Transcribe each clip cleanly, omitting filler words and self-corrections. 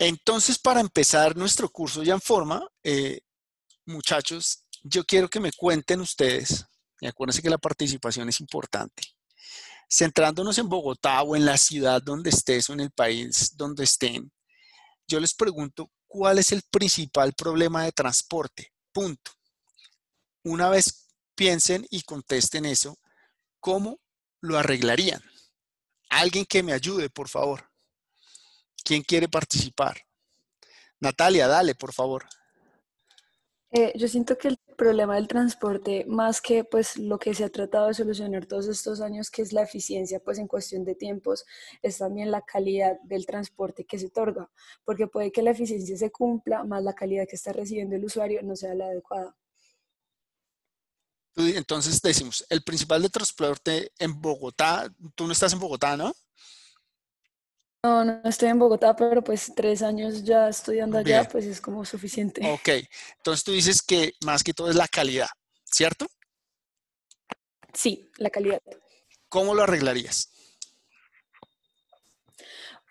Entonces, para empezar nuestro curso ya en forma, muchachos, yo quiero que me cuenten ustedes, y acuérdense que la participación es importante, centrándonos en Bogotá o en la ciudad donde estés o en el país donde estén, yo les pregunto, ¿cuál es el principal problema de transporte? Punto. Una vez piensen y contesten eso, ¿cómo lo arreglarían? Alguien que me ayude, por favor. ¿Quién quiere participar? Natalia, dale, por favor. Yo siento que el problema del transporte, más que pues lo que se ha tratado de solucionar todos estos años, que es la eficiencia pues en cuestión de tiempos, es también la calidad del transporte que se otorga, porque puede que la eficiencia se cumpla, más la calidad que está recibiendo el usuario no sea la adecuada. Entonces decimos, el principal de transporte en Bogotá, tú no estás en Bogotá, ¿no? No, no estoy en Bogotá, pero pues 3 años ya estudiando allá, Bien, pues es como suficiente. ok. Entonces tú dices que más que todo es la calidad, ¿cierto? Sí, la calidad. ¿Cómo lo arreglarías?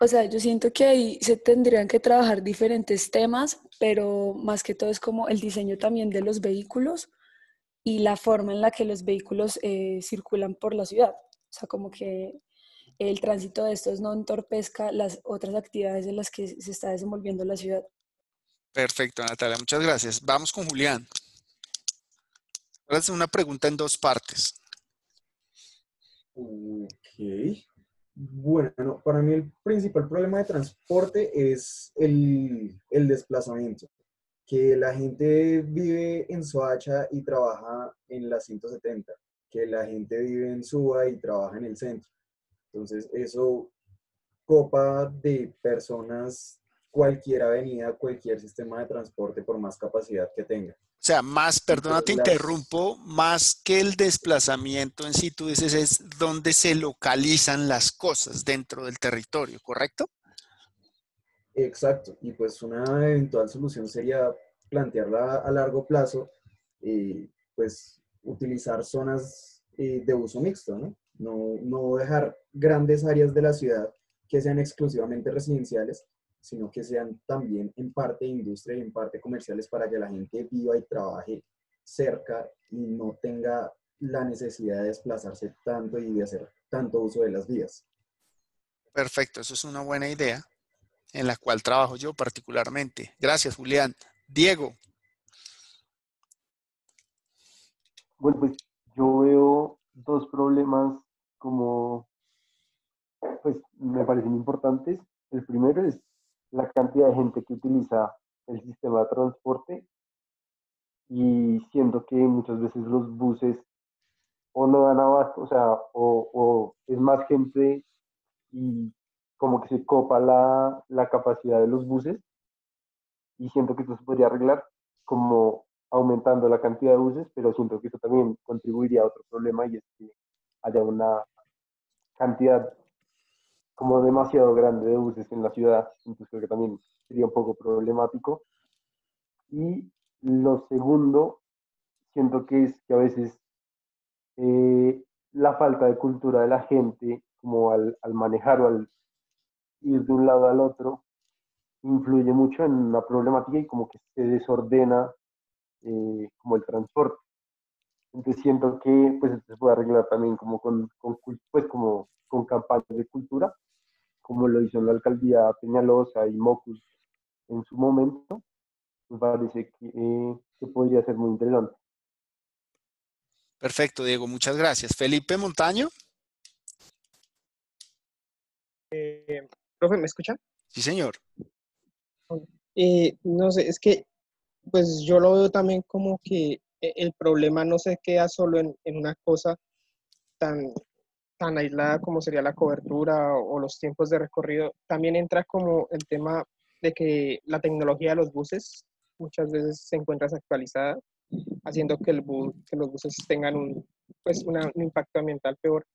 O sea, yo siento que ahí se tendrían que trabajar diferentes temas, pero más que todo es como el diseño también de los vehículos y la forma en la que los vehículos circulan por la ciudad. O sea, como que el tránsito de estos no entorpezca las otras actividades en las que se está desenvolviendo la ciudad. Perfecto, Natalia, muchas gracias. Vamos con Julián. Voy a hacer una pregunta en dos partes. Ok. Bueno, no, para mí el principal problema de transporte es el desplazamiento. Que la gente vive en Soacha y trabaja en la 170, que la gente vive en Suba y trabaja en el centro. Entonces, eso copa de personas cualquier avenida, cualquier sistema de transporte, por más capacidad que tenga. O sea, más, perdona, Entonces, te interrumpo, más que el desplazamiento en sí, tú dices es donde se localizan las cosas dentro del territorio, ¿correcto? exacto, y pues una eventual solución sería plantearla a largo plazo, pues utilizar zonas de uso mixto, ¿no? No dejar grandes áreas de la ciudad que sean exclusivamente residenciales, sino que sean también en parte industria y en parte comerciales para que la gente viva y trabaje cerca y no tenga la necesidad de desplazarse tanto y de hacer tanto uso de las vías. Perfecto, eso es una buena idea en la cual trabajo yo particularmente. Gracias, Julián. Diego, Bueno, pues yo veo dos problemas como, pues me parecen importantes. El primero es la cantidad de gente que utiliza el sistema de transporte y siento que muchas veces los buses o no dan abasto, o sea, o es más gente y como que se copa la capacidad de los buses y siento que esto se podría arreglar como aumentando la cantidad de buses, pero siento que esto también contribuiría a otro problema y es que haya una cantidad como demasiado grande de buses en la ciudad, entonces creo que también sería un poco problemático. Y lo segundo, siento que es que a veces la falta de cultura de la gente, como al manejar o al ir de un lado al otro, influye mucho en la problemática y como que se desordena como el transporte. Entonces siento que pues esto se puede arreglar también como pues, como con campañas de cultura, como lo hizo la alcaldía Peñalosa y Mocus en su momento. Me parece que podría ser muy interesante. perfecto, Diego, muchas gracias. Felipe Montaño, Profe, ¿me escucha? sí, señor. No sé, es que pues yo lo veo también como que el problema no se queda solo en una cosa tan, tan aislada como sería la cobertura o los tiempos de recorrido. También entra como el tema de que la tecnología de los buses muchas veces se encuentra desactualizada, haciendo que, que los buses tengan pues un impacto ambiental peor.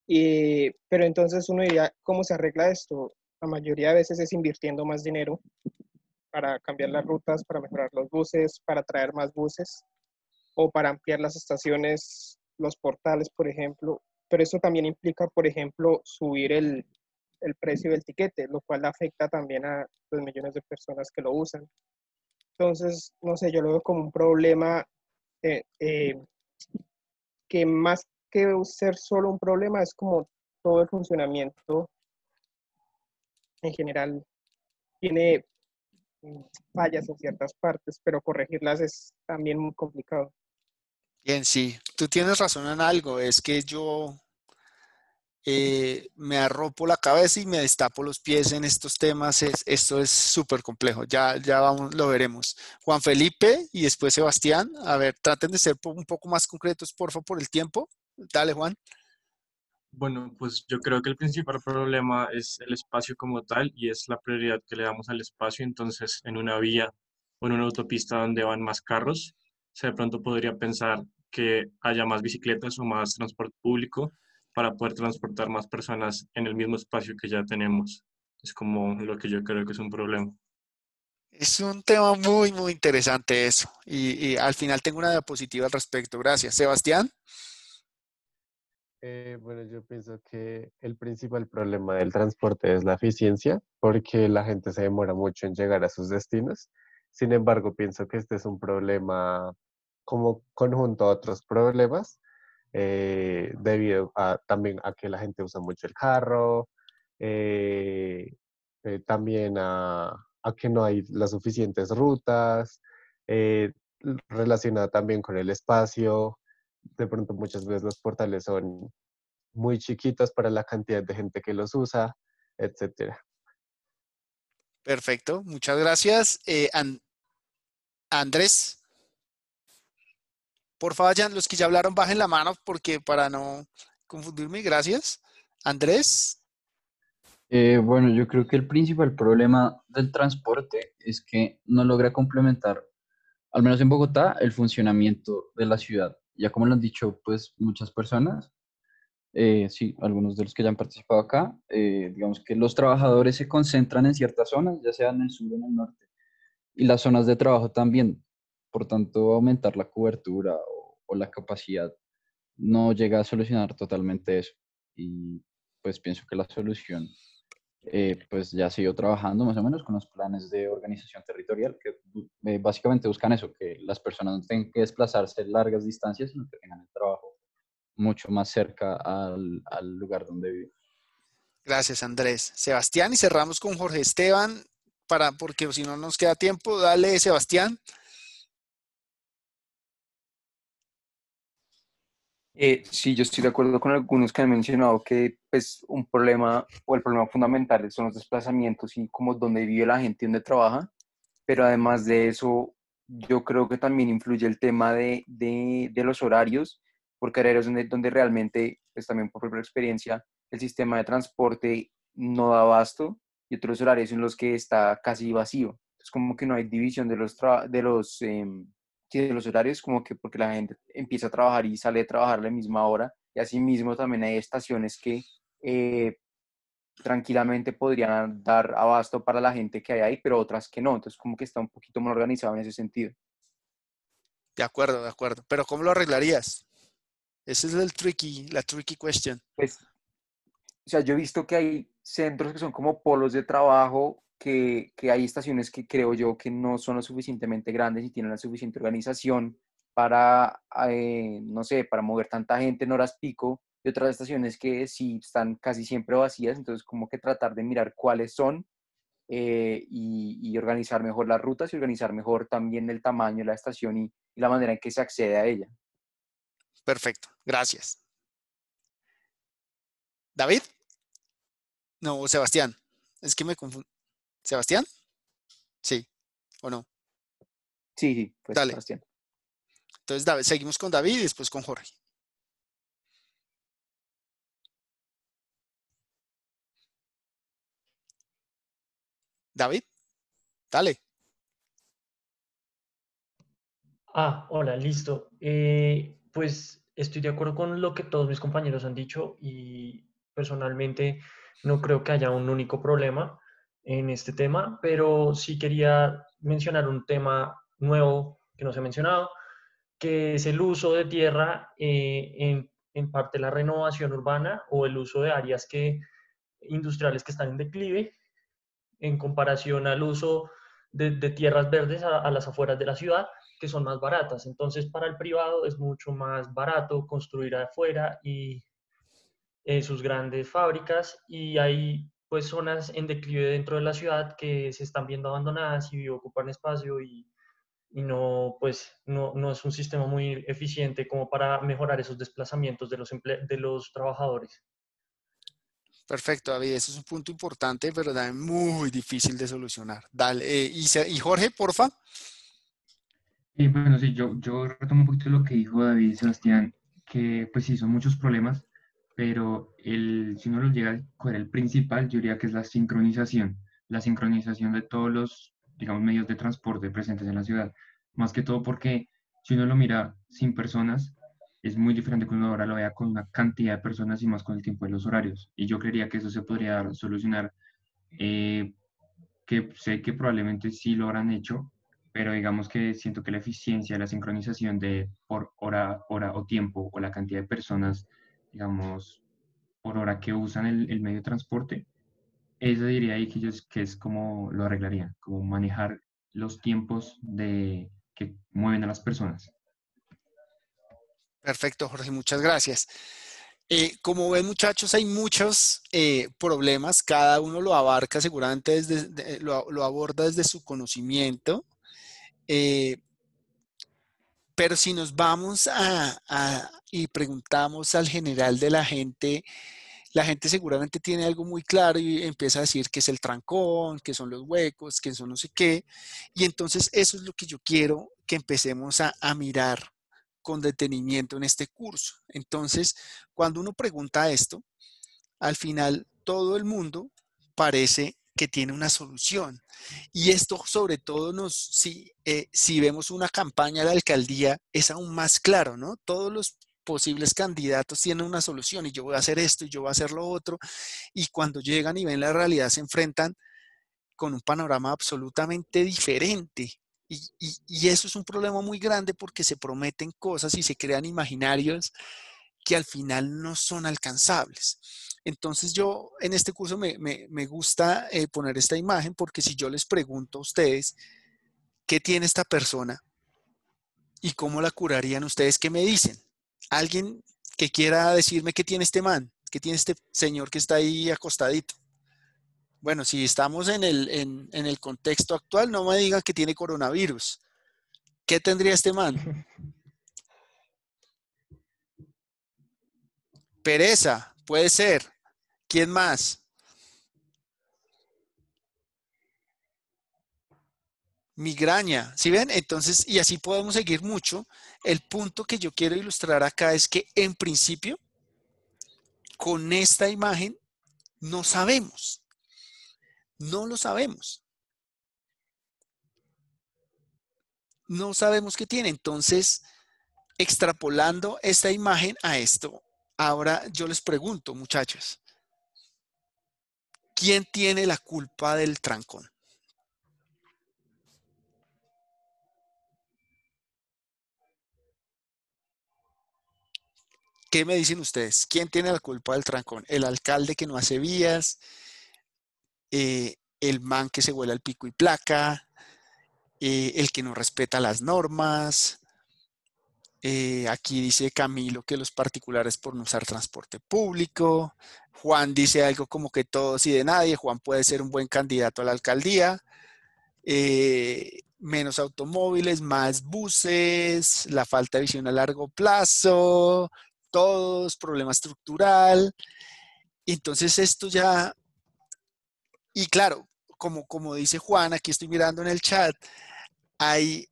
Pero entonces uno diría, ¿cómo se arregla esto? La mayoría de veces es invirtiendo más dinero para cambiar las rutas, para mejorar los buses, para traer más buses o para ampliar las estaciones, los portales, por ejemplo. Pero eso también implica, por ejemplo, subir el precio del tiquete, lo cual afecta también a los millones de personas que lo usan. Entonces, no sé, yo lo veo como un problema eh, eh, que más que ser solo un problema es como todo el funcionamiento en general tiene fallas en ciertas partes, pero corregirlas es también muy complicado. Bien, sí, tú tienes razón en algo, es que yo me arropo la cabeza y me destapo los pies en estos temas, esto es súper complejo, ya vamos, lo veremos. Juan Felipe y después Sebastián, a ver, traten de ser un poco más concretos, porfa, por el tiempo. Dale, Juan. Bueno, pues yo creo que el principal problema es el espacio como tal y es la prioridad que le damos al espacio. Entonces, en una vía o en una autopista donde van más carros, se de pronto podría pensar que haya más bicicletas o más transporte público para poder transportar más personas en el mismo espacio que ya tenemos. Es como lo que yo creo que es un problema. Es un tema muy, muy interesante eso y al final tengo una diapositiva al respecto. Gracias. Sebastián. Bueno, yo pienso que el principal problema del transporte es la eficiencia, porque la gente se demora mucho en llegar a sus destinos. Sin embargo, pienso que este es un problema como conjunto a otros problemas, debido también a que la gente usa mucho el carro, eh, también a que no hay las suficientes rutas, eh, relacionada también con el espacio. De pronto muchas veces los portales son muy chiquitos para la cantidad de gente que los usa, etcétera. Perfecto, muchas gracias. Andrés, por favor, los que ya hablaron, bajen la mano porque para no confundirme, gracias. Andrés, Bueno, yo creo que el principal problema del transporte es que no logra complementar, al menos en Bogotá, el funcionamiento de la ciudad. Ya como lo han dicho, pues muchas personas, sí, algunos de los que ya han participado acá, digamos que los trabajadores se concentran en ciertas zonas, ya sea en el sur o en el norte, y las zonas de trabajo también. Por tanto, aumentar la cobertura o la capacidad no llega a solucionar totalmente eso. Y pues pienso que la solución pues ya se ha ido trabajando más o menos con los planes de organización territorial que básicamente buscan eso, que las personas no tengan que desplazarse largas distancias, sino que tengan el trabajo mucho más cerca al lugar donde viven. gracias Andrés. Sebastián y cerramos con Jorge Esteban porque si no nos queda tiempo, dale Sebastián. Sí, yo estoy de acuerdo con algunos que han mencionado que pues, un problema o el problema fundamental son los desplazamientos y como dónde vive la gente y dónde trabaja, pero además de eso, yo creo que también influye el tema de los horarios, porque hay horarios donde realmente, pues también por propia experiencia, el sistema de transporte no da abasto y otros horarios en los que está casi vacío. Es como que no hay división sí, de los horarios, como que porque la gente empieza a trabajar y sale de trabajar a la misma hora, y asimismo también hay estaciones que eh, tranquilamente podrían dar abasto para la gente que hay ahí, pero otras que no, entonces como que está un poquito más organizado en ese sentido. De acuerdo, de acuerdo. Pero ¿cómo lo arreglarías? Ese es la tricky question. Pues, o sea, yo he visto que hay centros que son como polos de trabajo, que hay estaciones que creo yo que no son lo suficientemente grandes y tienen la suficiente organización para, no sé, para mover tanta gente en horas pico, y otras estaciones que sí están casi siempre vacías, entonces como que tratar de mirar cuáles son y organizar mejor las rutas y organizar mejor también el tamaño de la estación y la manera en que se accede a ella. Perfecto, gracias. ¿David? No, Sebastián. Es que me confundo. ¿Sebastián? Sí, ¿o no? Sí, sí, pues Dale. Sebastián. Entonces, David, seguimos con David y después con Jorge. David, dale. Hola, listo. Pues estoy de acuerdo con lo que todos mis compañeros han dicho y personalmente no creo que haya un único problema en este tema, pero sí quería mencionar un tema nuevo que no se ha mencionado, que es el uso de tierra en parte la renovación urbana o el uso de áreas que industriales que están en declive en comparación al uso de tierras verdes a las afueras de la ciudad, que son más baratas. Entonces, para el privado es mucho más barato construir afuera y sus grandes fábricas, y hay pues zonas en declive dentro de la ciudad que se están viendo abandonadas y ocupan espacio y no, pues, no es un sistema muy eficiente como para mejorar esos desplazamientos de los trabajadores. Perfecto, David, eso es un punto importante, pero también muy difícil de solucionar. Dale, y Jorge, porfa. Y bueno, sí, yo retomo un poquito lo que dijo David y Sebastián, que pues sí, son muchos problemas, pero si uno lo llega a coger el principal, yo diría que es la sincronización de todos los, digamos, medios de transporte presentes en la ciudad. Más que todo porque si uno lo mira sin personas, es muy diferente cuando ahora lo vea con una cantidad de personas y más con el tiempo de los horarios. Y yo creería que eso se podría solucionar, eh, que sé que probablemente sí lo habrán hecho, pero digamos que siento que la eficiencia, la sincronización de por hora o tiempo o la cantidad de personas, digamos, por hora que usan el medio de transporte, eso diría ahí que ellos que es como lo arreglarían, como manejar los tiempos de que mueven a las personas. Perfecto, Jorge, muchas gracias. Como ven, muchachos, hay muchos problemas, cada uno lo abarca seguramente lo aborda desde su conocimiento, eh, pero si nos vamos y preguntamos al general de la gente seguramente tiene algo muy claro y empieza a decir que es el trancón, que son los huecos, que son no sé qué, y entonces eso es lo que yo quiero que empecemos a mirar con detenimiento en este curso. Entonces, cuando uno pregunta esto, al final todo el mundo parece que tiene una solución. Y esto sobre todo si vemos una campaña de la alcaldía, es aún más claro, ¿no? Todos los posibles candidatos tienen una solución y yo voy a hacer esto y yo voy a hacer lo otro. Y cuando llegan y ven la realidad se enfrentan con un panorama absolutamente diferente. Y eso es un problema muy grande porque se prometen cosas y se crean imaginarios que al final no son alcanzables. Entonces yo en este curso me gusta poner esta imagen porque si yo les pregunto a ustedes qué tiene esta persona y cómo la curarían, ustedes qué me dicen. Alguien que quiera decirme qué tiene este man, qué tiene este señor que está ahí acostadito. Bueno, si estamos en el contexto actual, no me digan que tiene coronavirus. ¿Qué tendría este man? Pereza, puede ser. ¿Quién más? Migraña, ¿sí ven? Entonces, y así podemos seguir mucho. El punto que yo quiero ilustrar acá es que en principio, con esta imagen, no sabemos. No lo sabemos. No sabemos qué tiene. Entonces, extrapolando esta imagen a esto, ahora yo les pregunto, muchachos, ¿quién tiene la culpa del trancón? ¿Qué me dicen ustedes? ¿Quién tiene la culpa del trancón? ¿El alcalde que no hace vías? ¿El man que se vuela el pico y placa? ¿El que no respeta las normas? Aquí dice Camilo que los particulares por no usar transporte público. Juan dice algo como que todos y de nadie. Juan puede ser un buen candidato a la alcaldía. Menos automóviles, más buses, la falta de visión a largo plazo, todos, problema estructural. Entonces esto ya, y claro, como dice Juan, aquí estoy mirando en el chat, hay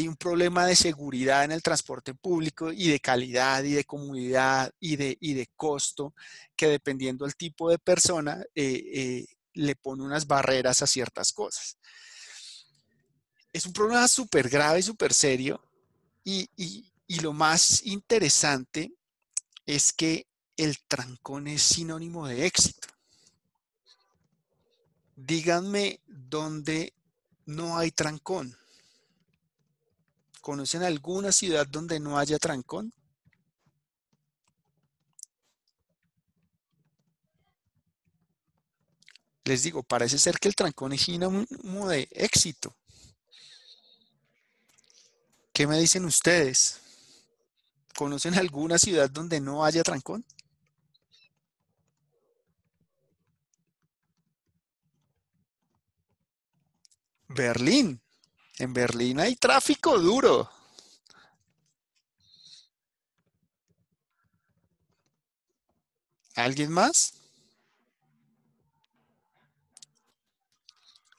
un problema de seguridad en el transporte público y de calidad y de comodidad y de costo que dependiendo del tipo de persona le pone unas barreras a ciertas cosas. Es un problema súper grave y súper serio y lo más interesante es que el trancón es sinónimo de éxito. Díganme dónde no hay trancón. ¿Conocen alguna ciudad donde no haya trancón? Les digo, parece ser que el trancón es sinónimo de éxito. ¿Qué me dicen ustedes? ¿Conocen alguna ciudad donde no haya trancón? Berlín. En Berlín hay tráfico duro. ¿Alguien más?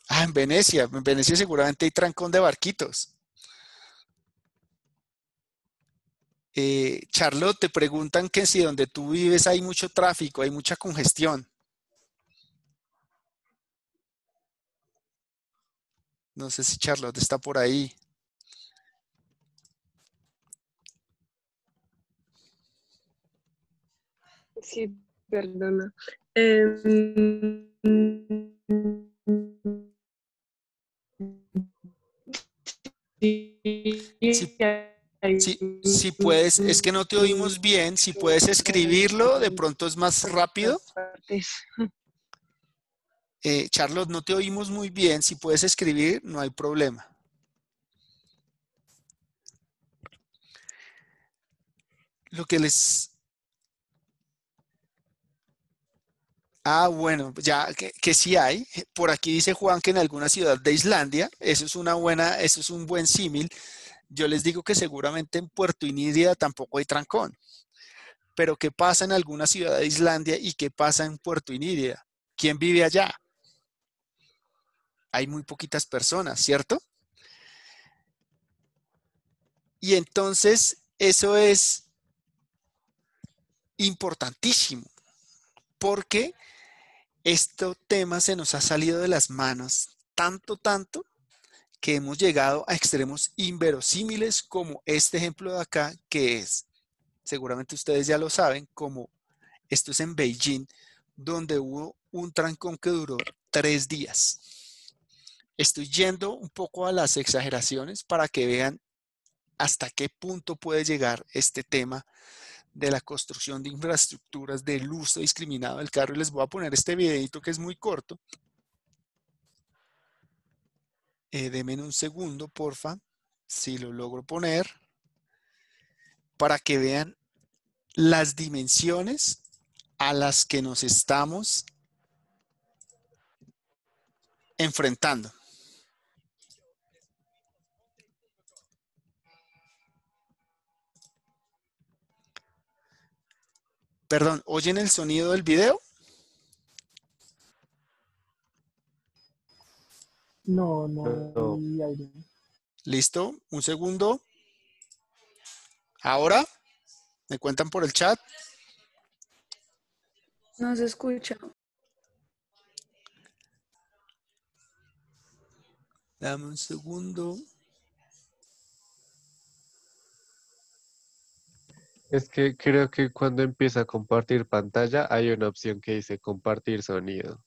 Ah, en Venecia. En Venecia seguramente hay trancón de barquitos. Charlotte, te preguntan que si donde tú vives hay mucho tráfico, hay mucha congestión. No sé si Charlotte está por ahí. Sí, perdona. Em, Si, sí, hay si puedes, es que no te oímos bien. Si puedes escribirlo, de pronto es más rápido. muchas partes. Charlotte, no te oímos muy bien. Si puedes escribir, no hay problema. Lo que les... Ah, bueno, ya que sí hay. Por aquí dice Juan que en alguna ciudad de Islandia, eso es una buena, eso es un buen símil. Yo les digo que seguramente en Puerto Inírida tampoco hay trancón. Pero ¿qué pasa en alguna ciudad de Islandia y qué pasa en Puerto Inírida? ¿Quién vive allá? Hay muy poquitas personas, ¿cierto? Y entonces eso es importantísimo porque este tema se nos ha salido de las manos tanto que hemos llegado a extremos inverosímiles como este ejemplo de acá, que es, seguramente ustedes ya lo saben, como esto es en Beijing, donde hubo un trancón que duró 3 días. Estoy yendo un poco a las exageraciones para que vean hasta qué punto puede llegar este tema de la construcción de infraestructuras, del uso discriminado del carro. Y les voy a poner este videito que es muy corto. Denme un segundo, porfa, si lo logro poner, para que vean las dimensiones a las que nos estamos enfrentando. Perdón, ¿oyen el sonido del video? No, No. hay aire. ¿Listo? Un segundo. Ahora, me cuentan por el chat. No se escucha. Dame un segundo. Es que creo que cuando empieza a compartir pantalla hay una opción que dice compartir sonido.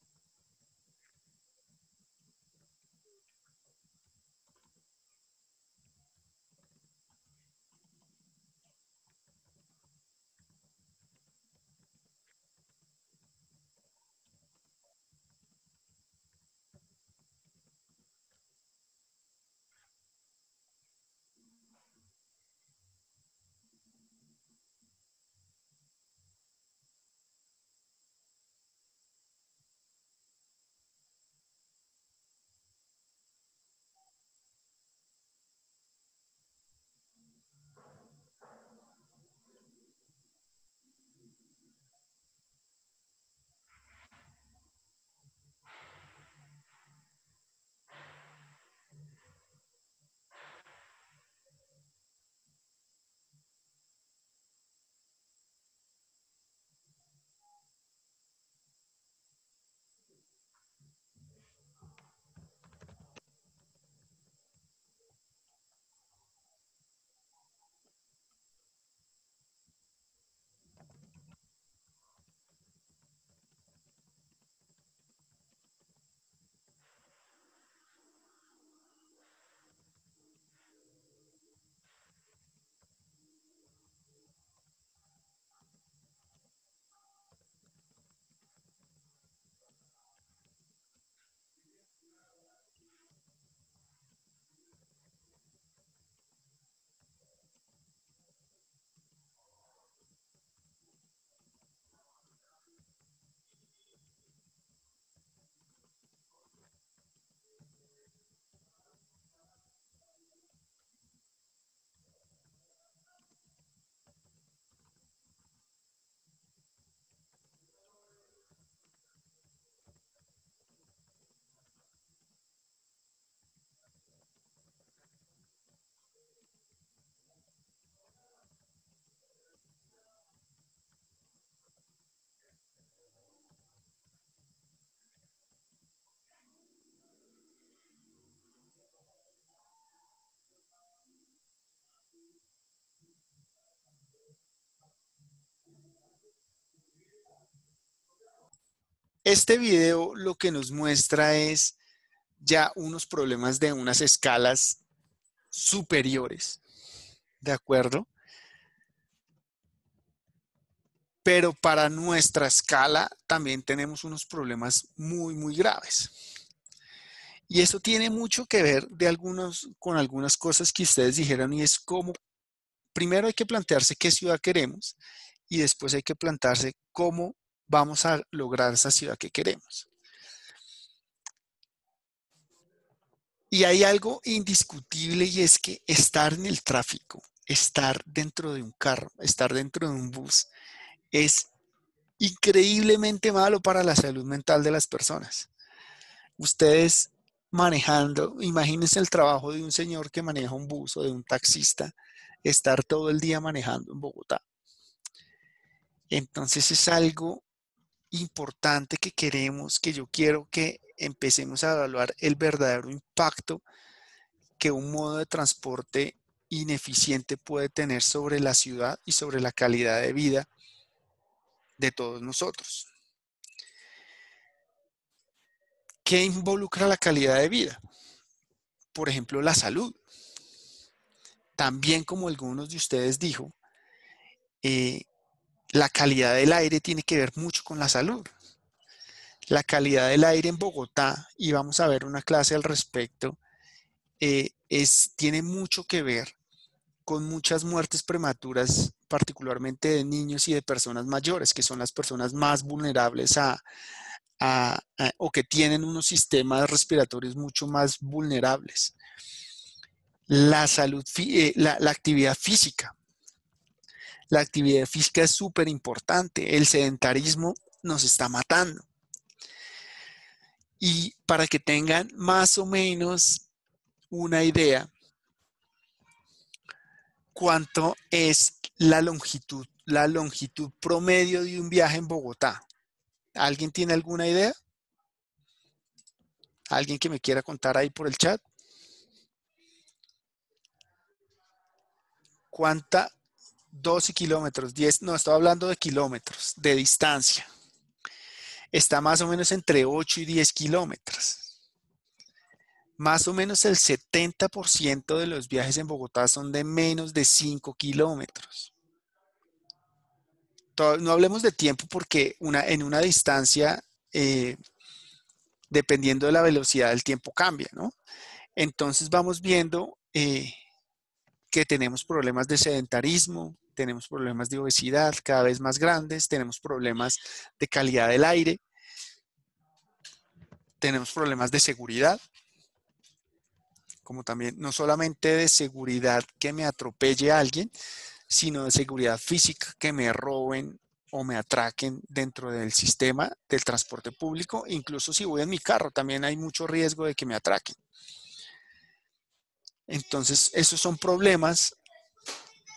este video lo que nos muestra es ya unos problemas de unas escalas superiores, ¿de acuerdo? Pero para nuestra escala también tenemos unos problemas muy, muy graves. Y eso tiene mucho que ver con algunas cosas que ustedes dijeron, y es cómo, primero hay que plantearse qué ciudad queremos y después hay que plantearse cómo vamos a lograr esa ciudad que queremos. Y hay algo indiscutible y es que estar en el tráfico, estar dentro de un carro, estar dentro de un bus, es increíblemente malo para la salud mental de las personas. Ustedes manejando, imagínense el trabajo de un señor que maneja un bus o de un taxista, estar todo el día manejando en Bogotá. Entonces es algo importante que queremos, que yo quiero que empecemos a evaluar el verdadero impacto que un modo de transporte ineficiente puede tener sobre la ciudad y sobre la calidad de vida de todos nosotros. ¿Qué involucra la calidad de vida? Por ejemplo, la salud. También, como algunos de ustedes dijo, la calidad del aire tiene que ver mucho con la salud. La calidad del aire en Bogotá, y vamos a ver una clase al respecto, tiene mucho que ver con muchas muertes prematuras, particularmente de niños y de personas mayores, que son las personas más vulnerables o que tienen unos sistemas respiratorios mucho más vulnerables. La salud, la actividad física. La actividad física es súper importante. El sedentarismo nos está matando. Y para que tengan más o menos una idea, ¿cuánto es la longitud promedio de un viaje en Bogotá? ¿Alguien tiene alguna idea? ¿Alguien que me quiera contar ahí por el chat? ¿Cuánta? 12 kilómetros, 10, no, estoy hablando de kilómetros, de distancia. Está más o menos entre 8 y 10 kilómetros. Más o menos el 70% de los viajes en Bogotá son de menos de 5 kilómetros. No hablemos de tiempo porque en una distancia, dependiendo de la velocidad, el tiempo cambia, ¿no? Entonces vamos viendo que tenemos problemas de sedentarismo, tenemos problemas de obesidad cada vez más grandes, tenemos problemas de calidad del aire, tenemos problemas de seguridad, como también no solamente de seguridad que me atropelle a alguien, sino de seguridad física, que me roben o me atraquen dentro del sistema del transporte público. Incluso si voy en mi carro, también hay mucho riesgo de que me atraquen. Entonces, esos son problemas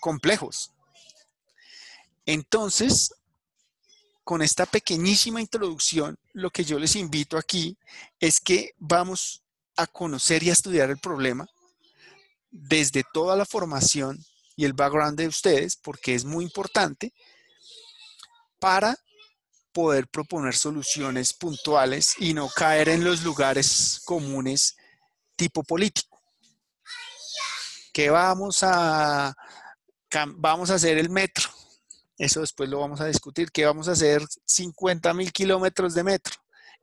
complejos. Entonces, con esta pequeñísima introducción, lo que yo les invito aquí es que vamos a conocer y a estudiar el problema desde toda la formación y el background de ustedes, porque es muy importante para poder proponer soluciones puntuales y no caer en los lugares comunes tipo político. Que vamos a hacer el metro. Eso después lo vamos a discutir. Que vamos a hacer 50.000 kilómetros de metro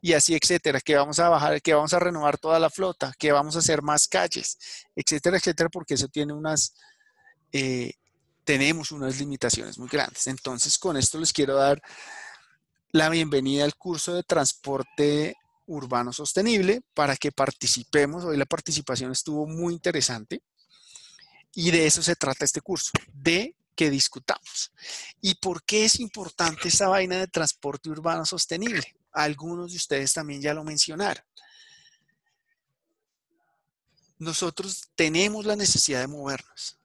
y así, etcétera. Que vamos a bajar, que vamos a renovar toda la flota, que vamos a hacer más calles, etcétera, etcétera, porque eso tiene tenemos unas limitaciones muy grandes. Entonces, con esto les quiero dar la bienvenida al curso de transporte urbano sostenible para que participemos. Hoy la participación estuvo muy interesante y de eso se trata este curso, de que discutamos. ¿Y por qué es importante esa vaina de transporte urbano sostenible? Algunos de ustedes también ya lo mencionaron. Nosotros tenemos la necesidad de movernos.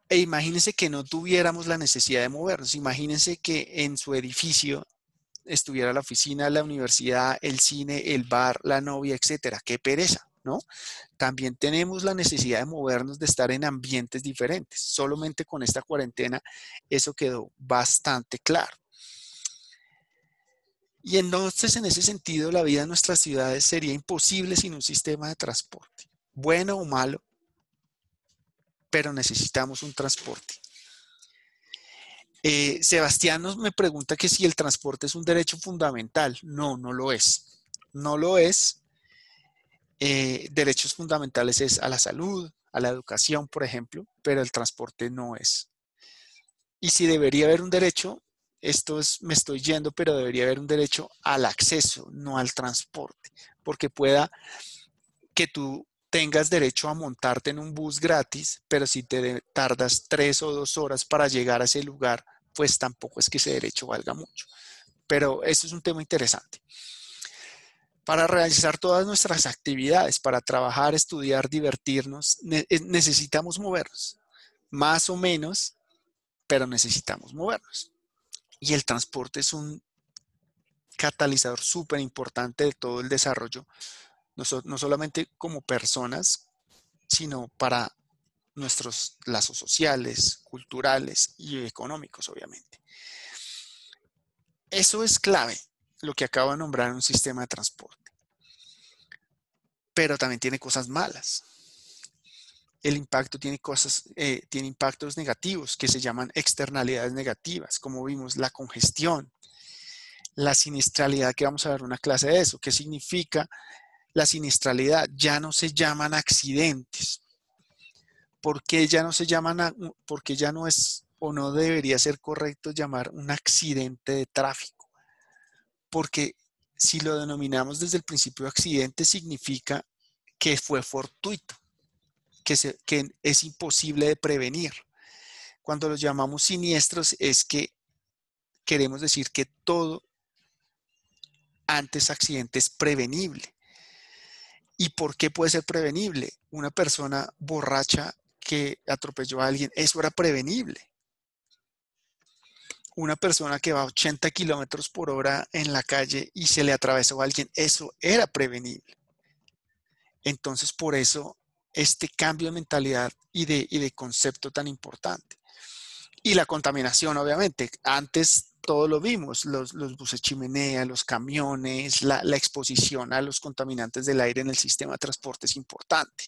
E imagínense que no tuviéramos la necesidad de movernos. Imagínense que en su edificio estuviera la oficina, la universidad, el cine, el bar, la novia, etcétera. ¡Qué pereza!, ¿no? También tenemos la necesidad de movernos, de estar en ambientes diferentes. Solamente con esta cuarentena eso quedó bastante claro. Y entonces, en ese sentido, la vida en nuestras ciudades sería imposible sin un sistema de transporte, bueno o malo, pero necesitamos un transporte. Sebastián me pregunta que si el transporte es un derecho fundamental. No, no lo es. No lo es. Derechos fundamentales es a la salud, a la educación, por ejemplo, pero el transporte no es. Y si debería haber un derecho, me estoy yendo, pero debería haber un derecho al acceso, no al transporte, porque pueda que tú tengas derecho a montarte en un bus gratis, pero si te tardas 3 o 2 horas para llegar a ese lugar, pues tampoco es que ese derecho valga mucho. Pero eso es un tema interesante. Para realizar todas nuestras actividades, para trabajar, estudiar, divertirnos, necesitamos movernos, más o menos, pero necesitamos movernos. Y el transporte es un catalizador súper importante de todo el desarrollo, no solamente como personas, sino para nuestros lazos sociales, culturales y económicos, obviamente. Eso es clave, lo que acabo de nombrar en un sistema de transporte. Pero también tiene cosas malas. El impacto tiene impactos negativos que se llaman externalidades negativas, como vimos, la congestión, la siniestralidad, que vamos a ver una clase de eso. ¿Qué significa la siniestralidad? Ya no se llaman accidentes. ¿Por qué ya no se llaman, porque ya no es o no debería ser correcto llamar un accidente de tráfico? Porque si lo denominamos desde el principio accidente, significa que fue fortuito, que es imposible de prevenir. Cuando los llamamos siniestros es que queremos decir que todo antes accidente es prevenible. ¿Y por qué puede ser prevenible? Una persona borracha que atropelló a alguien, eso era prevenible. Una persona que va a 80 kilómetros por hora en la calle y se le atravesó a alguien, eso era prevenible. Entonces, por eso, este cambio de mentalidad y de concepto tan importante. Y la contaminación, obviamente. Antes todo lo vimos, los buses chimenea, los camiones, la exposición a los contaminantes del aire en el sistema de transporte es importante.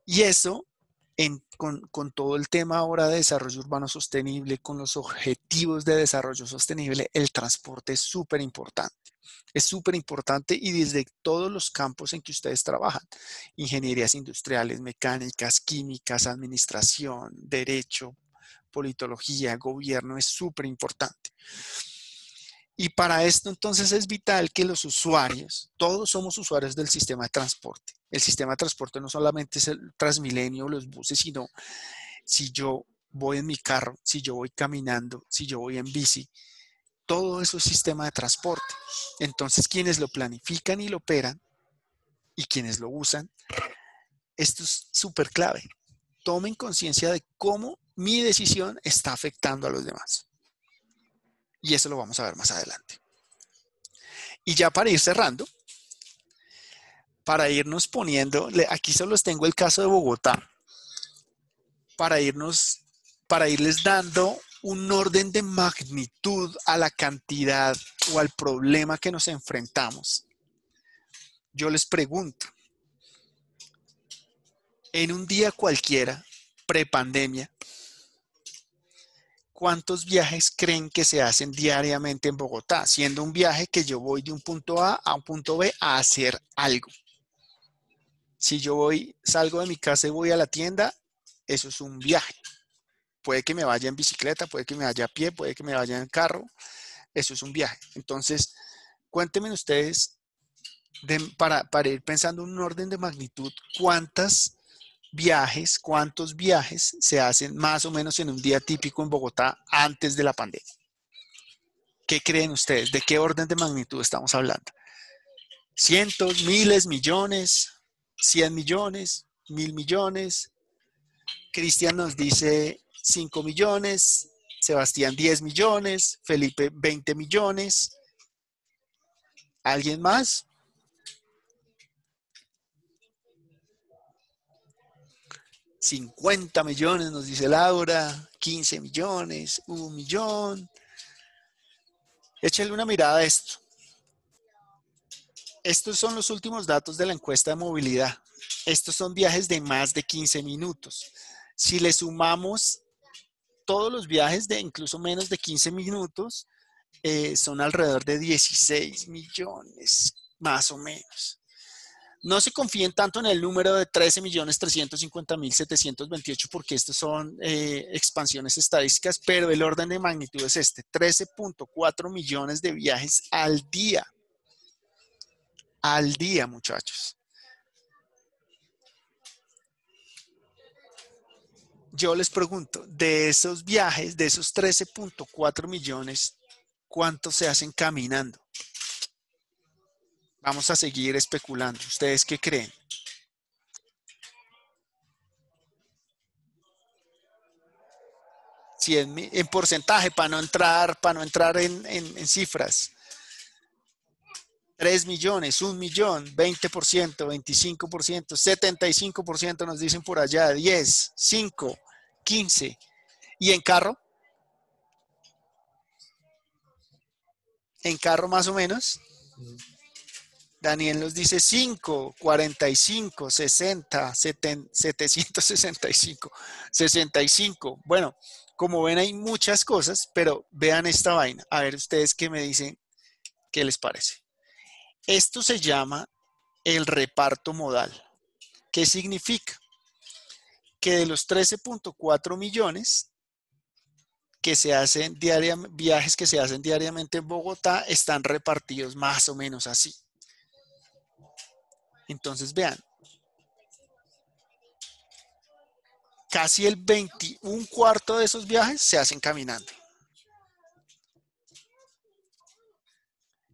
Y eso, con todo el tema ahora de desarrollo urbano sostenible, con los objetivos de desarrollo sostenible, el transporte es súper importante. Es súper importante y desde todos los campos en que ustedes trabajan, ingenierías industriales, mecánicas, químicas, administración, derecho, politología, gobierno, es súper importante. Y para esto entonces es vital que los usuarios, todos somos usuarios del sistema de transporte. El sistema de transporte no solamente es el Transmilenio, los buses, sino si yo voy en mi carro, si yo voy caminando, si yo voy en bici, todo eso es sistema de transporte. Entonces, quienes lo planifican y lo operan y quienes lo usan, esto es súper clave. Tomen conciencia de cómo mi decisión está afectando a los demás. Y eso lo vamos a ver más adelante. Y ya para ir cerrando, para irnos poniendo, aquí solo les tengo el caso de Bogotá, para irles dando un orden de magnitud a la cantidad o al problema que nos enfrentamos. Yo les pregunto, en un día cualquiera, prepandemia, ¿cuántos viajes creen que se hacen diariamente en Bogotá? Siendo un viaje que yo voy de un punto A a un punto B a hacer algo. Si yo salgo de mi casa y voy a la tienda, eso es un viaje. Puede que me vaya en bicicleta, puede que me vaya a pie, puede que me vaya en carro. Eso es un viaje. Entonces, cuéntenme ustedes, para ir pensando en un orden de magnitud, cuántos viajes se hacen más o menos en un día típico en Bogotá antes de la pandemia. ¿Qué creen ustedes? ¿De qué orden de magnitud estamos hablando? ¿Cientos, miles, millones, 100 millones, 1000 millones? Cristian nos dice 5 millones, Sebastián 10 millones, Felipe 20 millones. ¿Alguien más? $50 millones, nos dice Laura, 15 millones, 1 millón. Échenle una mirada a esto. Estos son los últimos datos de la encuesta de movilidad. Estos son viajes de más de 15 minutos. Si le sumamos todos los viajes de incluso menos de 15 minutos, son alrededor de 16 millones, más o menos. No se confíen tanto en el número de 13.350.728 porque estos son expansiones estadísticas, pero el orden de magnitud es este, 13.4 millones de viajes al día. Al día, muchachos. Yo les pregunto, de esos viajes, de esos 13.4 millones, ¿cuántos se hacen caminando? Vamos a seguir especulando. ¿Ustedes qué creen? En porcentaje, para no entrar en cifras. 3 millones, 1 millón, 20%, 25%, 75% nos dicen por allá, 10, 5, 15. ¿Y en carro? En carro más o menos. Daniel nos dice 5, 45, 60, 765, 65. Bueno, como ven hay muchas cosas, pero vean esta vaina. A ver ustedes qué me dicen, qué les parece. Esto se llama el reparto modal. ¿Qué significa? Que de los 13.4 millones que se hacen viajes que se hacen diariamente en Bogotá, están repartidos más o menos así. Entonces vean, casi el 21/4 de esos viajes se hacen caminando.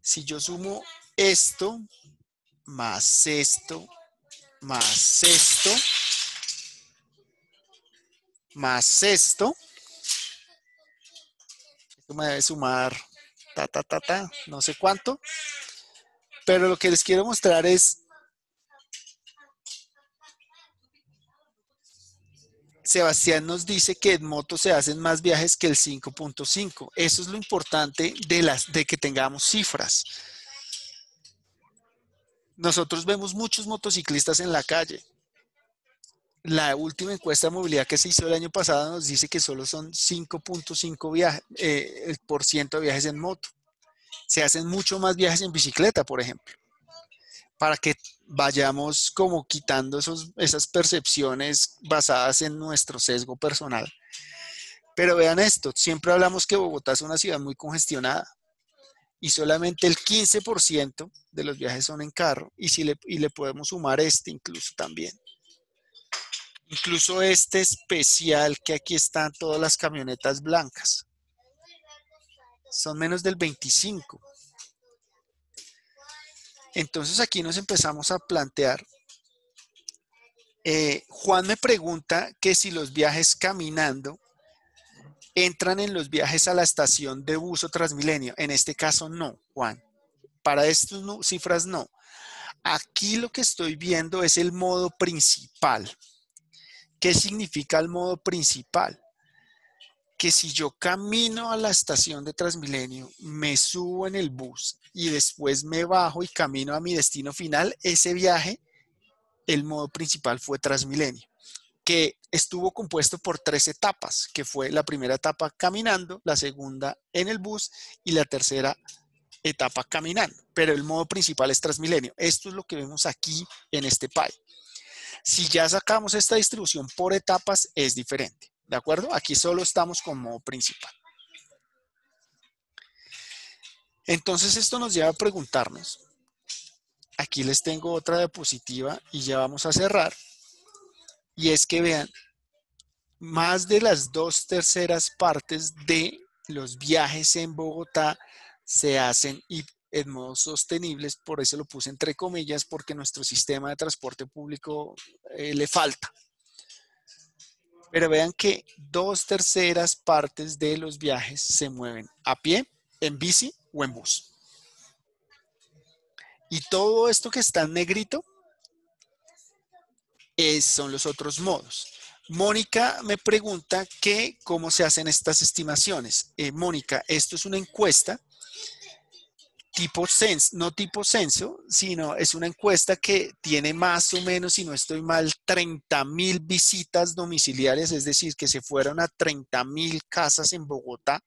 Si yo sumo esto, más esto, más esto, más esto me debe sumar no sé cuánto, pero lo que les quiero mostrar es Sebastián nos dice que en moto se hacen más viajes que el 5.5. Eso es lo importante de que tengamos cifras. Nosotros vemos muchos motociclistas en la calle. La última encuesta de movilidad que se hizo el año pasado nos dice que solo son 5.5% de viajes en moto. Se hacen mucho más viajes en bicicleta, por ejemplo, para que vayamos como quitando esas percepciones basadas en nuestro sesgo personal. Pero vean esto, siempre hablamos que Bogotá es una ciudad muy congestionada y solamente el 15% de los viajes son en carro y le podemos sumar este incluso también. Incluso este especial que aquí están todas las camionetas blancas. Son menos del 25%. Entonces aquí nos empezamos a plantear. Juan me pregunta que si los viajes caminando entran en los viajes a la estación de bus o Transmilenio. En este caso no, Juan. Para estas cifras no. Aquí lo que estoy viendo es el modo principal. ¿Qué significa el modo principal? Que si yo camino a la estación de Transmilenio, me subo en el bus y después me bajo y camino a mi destino final, ese viaje, el modo principal fue Transmilenio, que estuvo compuesto por 3 etapas, que fue la primera etapa caminando, la segunda en el bus y la tercera etapa caminando. Pero el modo principal es Transmilenio. Esto es lo que vemos aquí en este pie. Si ya sacamos esta distribución por etapas, es diferente. ¿De acuerdo? Aquí solo estamos con modo principal. Entonces esto nos lleva a preguntarnos. Aquí les tengo otra diapositiva y ya vamos a cerrar. Y es que vean, más de las 2/3 partes de los viajes en Bogotá se hacen en modos sostenibles, por eso lo puse entre comillas, porque nuestro sistema de transporte público le falta. Pero vean que 2/3 partes de los viajes se mueven a pie, en bici o en bus. Y todo esto que está en negrito son los otros modos. Mónica me pregunta que cómo se hacen estas estimaciones. Mónica, esto es una encuesta no tipo censo, sino es una encuesta que tiene más o menos, si no estoy mal, 30.000 visitas domiciliarias, es decir, que se fueron a 30.000 casas en Bogotá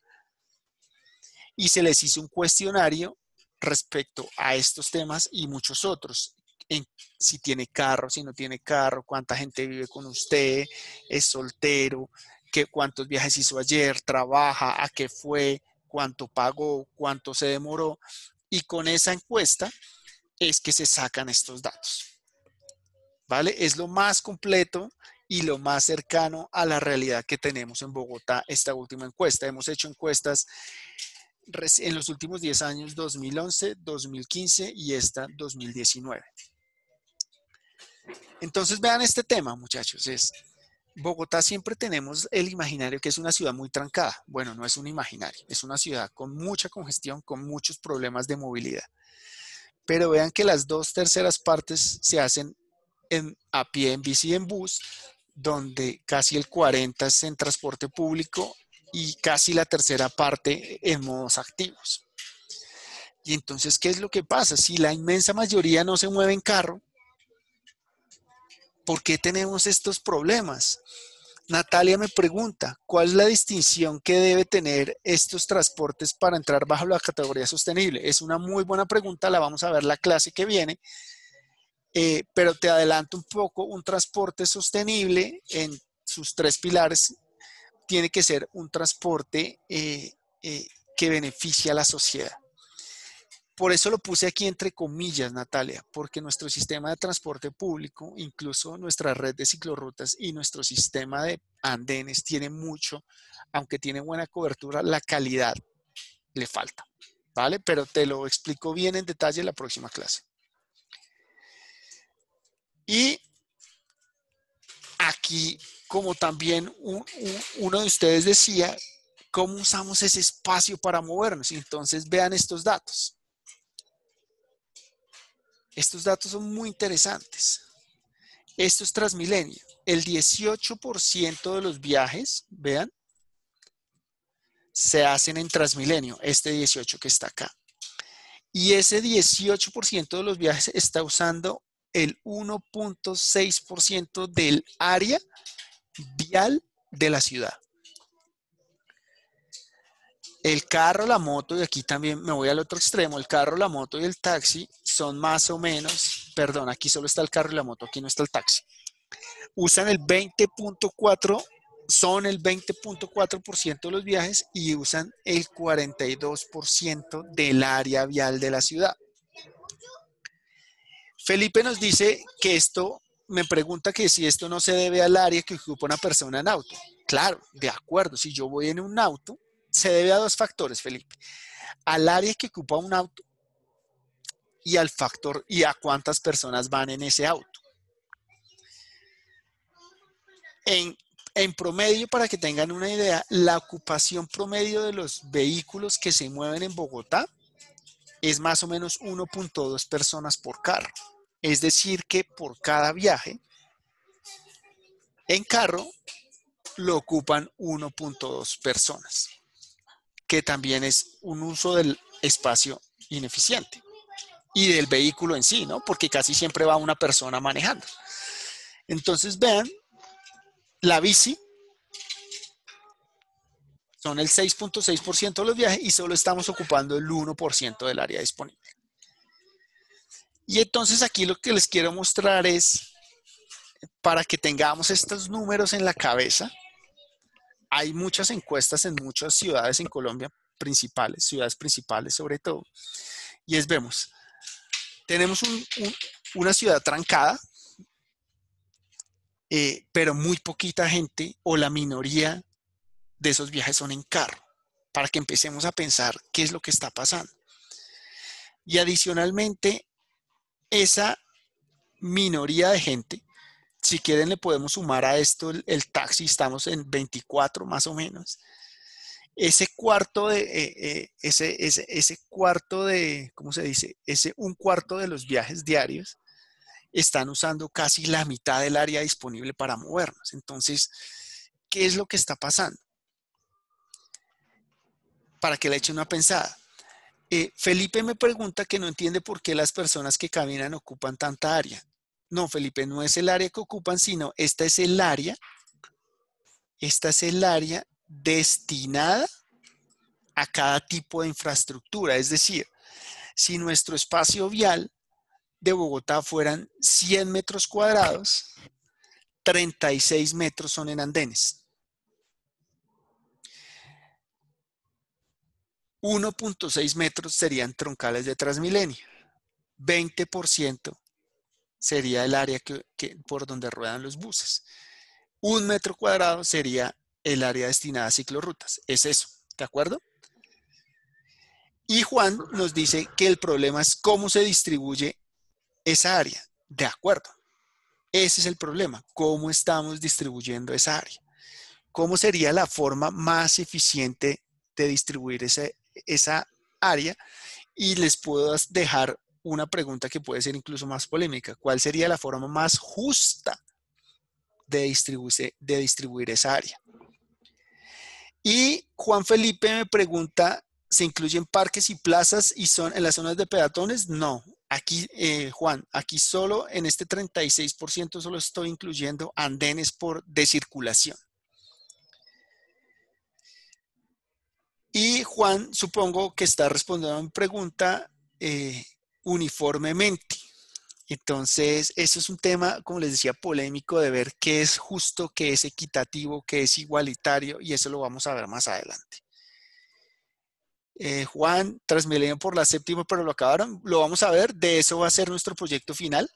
y se les hizo un cuestionario respecto a estos temas y muchos otros. Si tiene carro, si no tiene carro, cuánta gente vive con usted, es soltero, cuántos viajes hizo ayer, trabaja, a qué fue, cuánto pagó, cuánto se demoró. Y con esa encuesta es que se sacan estos datos. ¿Vale? Es lo más completo y lo más cercano a la realidad que tenemos en Bogotá esta última encuesta. Hemos hecho encuestas en los últimos 10 años, 2011, 2015 y esta 2019. Entonces vean este tema, muchachos. Bogotá siempre tenemos el imaginario que es una ciudad muy trancada. Bueno, no es un imaginario, es una ciudad con mucha congestión, con muchos problemas de movilidad. Pero vean que las 2/3 partes se hacen a pie, en bici y en bus, donde casi el 40% es en transporte público y casi la 1/3 parte en modos activos. Y entonces, ¿qué es lo que pasa? Si la inmensa mayoría no se mueve en carro, ¿por qué tenemos estos problemas? Natalia me pregunta, ¿cuál es la distinción que debe tener estos transportes para entrar bajo la categoría sostenible? Es una muy buena pregunta, la vamos a ver la clase que viene, pero te adelanto un poco, un transporte sostenible en sus 3 pilares tiene que ser un transporte que beneficie a la sociedad. Por eso lo puse aquí entre comillas, Natalia, porque nuestro sistema de transporte público, incluso nuestra red de ciclorrutas y nuestro sistema de andenes tiene mucho, aunque tiene buena cobertura, la calidad le falta, ¿vale? Pero te lo explico bien en detalle en la próxima clase. Y aquí, como también uno de ustedes decía, ¿cómo usamos ese espacio para movernos? Entonces vean estos datos. Estos datos son muy interesantes. Esto es Transmilenio. El 18% de los viajes, vean, se hacen en Transmilenio, este 18 que está acá. Y ese 18% de los viajes está usando el 1.6% del área vial de la ciudad. El carro, la moto, y aquí también me voy al otro extremo, el carro, la moto y el taxi son más o menos, perdón, aquí solo está el carro y la moto, aquí no está el taxi. Usan el 20.4%, son el 20.4% de los viajes y usan el 42% del área vial de la ciudad. Felipe nos dice que esto, me pregunta que si esto no se debe al área que ocupa una persona en auto. Claro, de acuerdo, si yo voy en un auto, se debe a 2 factores, Felipe. Al área que ocupa un auto y al factor y a cuántas personas van en ese auto. En promedio, para que tengan una idea, la ocupación promedio de los vehículos que se mueven en Bogotá es más o menos 1.2 personas por carro. Es decir, que por cada viaje en carro lo ocupan 1.2 personas, que también es un uso del espacio ineficiente y del vehículo en sí, ¿no? Porque casi siempre va una persona manejando. Entonces, vean, la bici son el 6.6% de los viajes y solo estamos ocupando el 1% del área disponible. Y entonces aquí lo que les quiero mostrar es, para que tengamos estos números en la cabeza, hay muchas encuestas en muchas ciudades en Colombia, ciudades principales sobre todo, y vemos, tenemos una ciudad trancada, pero muy poquita gente o la minoría de esos viajes son en carro, para que empecemos a pensar qué es lo que está pasando. Y adicionalmente, esa minoría de gente, si quieren le podemos sumar a esto el taxi, estamos en 24 más o menos. Ese cuarto de, ¿cómo se dice? Un cuarto de los viajes diarios están usando casi la mitad del área disponible para movernos. Entonces, ¿qué es lo que está pasando? Para que le echen una pensada. Felipe me pregunta que no entiende por qué las personas que caminan ocupan tanta área. No, Felipe, no es el área que ocupan, sino esta es el área destinada a cada tipo de infraestructura. Es decir, si nuestro espacio vial de Bogotá fueran 100 metros cuadrados, 36 metros son en andenes. 1.6 metros serían troncales de Transmilenio. 20% sería el área por donde ruedan los buses. 1 metro cuadrado sería el área destinada a ciclorrutas. Es eso, ¿de acuerdo? Y Juan nos dice que el problema es cómo se distribuye esa área. De acuerdo. Ese es el problema. ¿Cómo estamos distribuyendo esa área? ¿Cómo sería la forma más eficiente de distribuir esa área? Y les puedo dejar una pregunta que puede ser incluso más polémica. ¿Cuál sería la forma más justa de distribuir esa área? Y Juan Felipe me pregunta, ¿se incluyen parques y plazas y son en las zonas de peatones? No. Aquí, Juan, aquí solo en este 36% solo estoy incluyendo andenes de circulación. Y Juan, supongo que está respondiendo a mi pregunta uniformemente. Entonces, eso es un tema, como les decía, polémico de ver qué es justo, qué es equitativo, qué es igualitario, y eso lo vamos a ver más adelante. Juan, Transmilenio por la séptima, pero lo acabaron, lo vamos a ver, de eso va a ser nuestro proyecto final.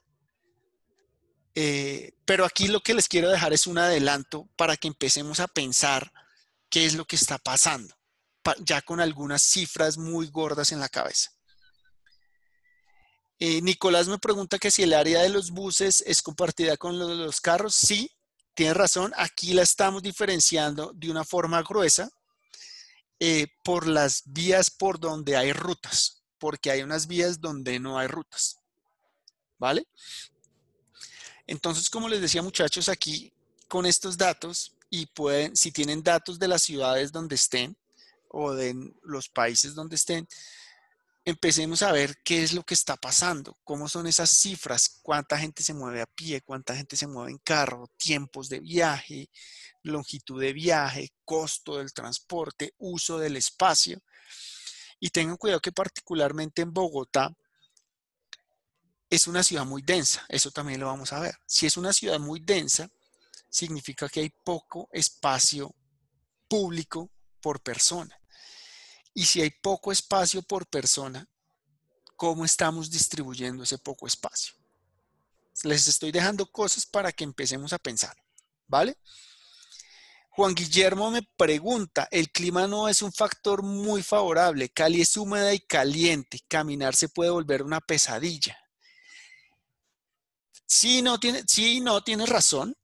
Pero aquí lo que les quiero dejar es un adelanto para que empecemos a pensar qué es lo que está pasando, ya con algunas cifras muy gordas en la cabeza. Nicolás me pregunta que si el área de los buses es compartida con los carros. Sí, tiene razón. Aquí la estamos diferenciando de una forma gruesa por las vías por donde hay rutas, porque hay unas vías donde no hay rutas. ¿Vale? Entonces, como les decía, muchachos, aquí con estos datos, y pueden, si tienen datos de las ciudades donde estén o de los países donde estén, empecemos a ver qué es lo que está pasando, cómo son esas cifras, cuánta gente se mueve a pie, cuánta gente se mueve en carro, tiempos de viaje, longitud de viaje, costo del transporte, uso del espacio. Y tengan cuidado que particularmente en Bogotá es una ciudad muy densa, eso también lo vamos a ver. Si es una ciudad muy densa, significa que hay poco espacio público por persona. Y si hay poco espacio por persona, ¿cómo estamos distribuyendo ese poco espacio? Les estoy dejando cosas para que empecemos a pensar, ¿vale? Juan Guillermo me pregunta, el clima no es un factor muy favorable, Cali es húmeda y caliente, caminar se puede volver una pesadilla. Sí, no tiene razón,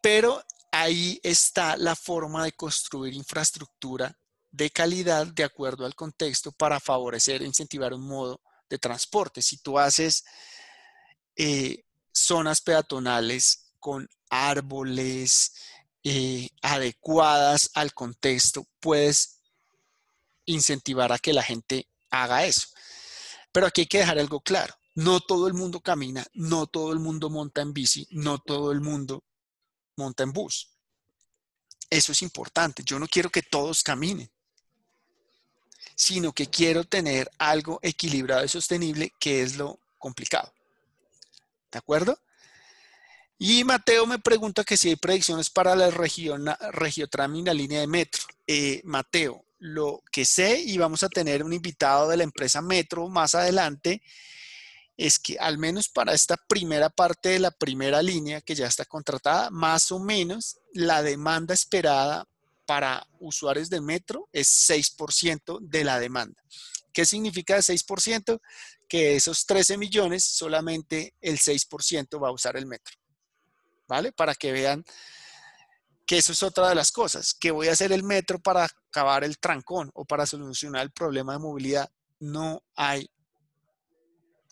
pero ahí está la forma de construir infraestructura de calidad de acuerdo al contexto para favorecer e incentivar un modo de transporte. Si tú haces zonas peatonales con árboles adecuadas al contexto, puedes incentivar a que la gente haga eso. Pero aquí hay que dejar algo claro. No todo el mundo camina, no todo el mundo monta en bici, no todo el mundo monta en bus. Eso es importante. Yo no quiero que todos caminen, sino que quiero tener algo equilibrado y sostenible, que es lo complicado. ¿De acuerdo? Y Mateo me pregunta que si hay predicciones para la Regiotram y la línea de metro. Mateo, lo que sé, y vamos a tener un invitado de la empresa Metro más adelante, es que al menos para esta primera parte de la primera línea que ya está contratada, más o menos la demanda esperada para usuarios de Metro es 6% de la demanda. ¿Qué significa el 6%? Que de esos 13 millones, solamente el 6% va a usar el Metro. ¿Vale? Para que vean que eso es otra de las cosas, que voy a hacer el Metro para acabar el trancón o para solucionar el problema de movilidad. No hay,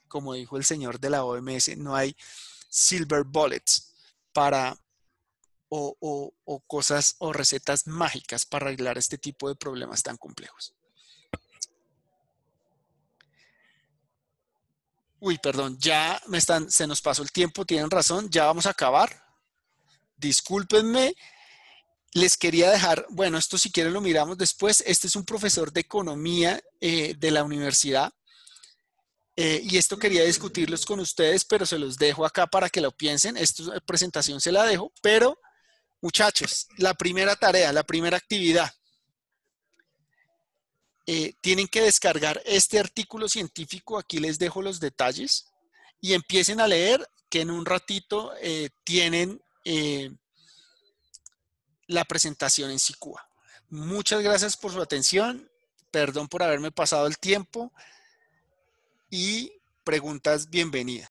como dijo el señor de la OMS, no hay silver bullets para o cosas o recetas mágicas para arreglar este tipo de problemas tan complejos. Uy, perdón, se nos pasó el tiempo, tienen razón, ya vamos a acabar. Discúlpenme, les quería dejar, bueno, esto si quieren lo miramos después. Este es un profesor de economía de la universidad y esto quería discutirlos con ustedes, pero se los dejo acá para que lo piensen. Esta presentación se la dejo, pero muchachos, la primera tarea, la primera actividad. Tienen que descargar este artículo científico, aquí les dejo los detalles, y empiecen a leer, que en un ratito tienen la presentación en SICUA. Muchas gracias por su atención, perdón por haberme pasado el tiempo, y preguntas bienvenidas.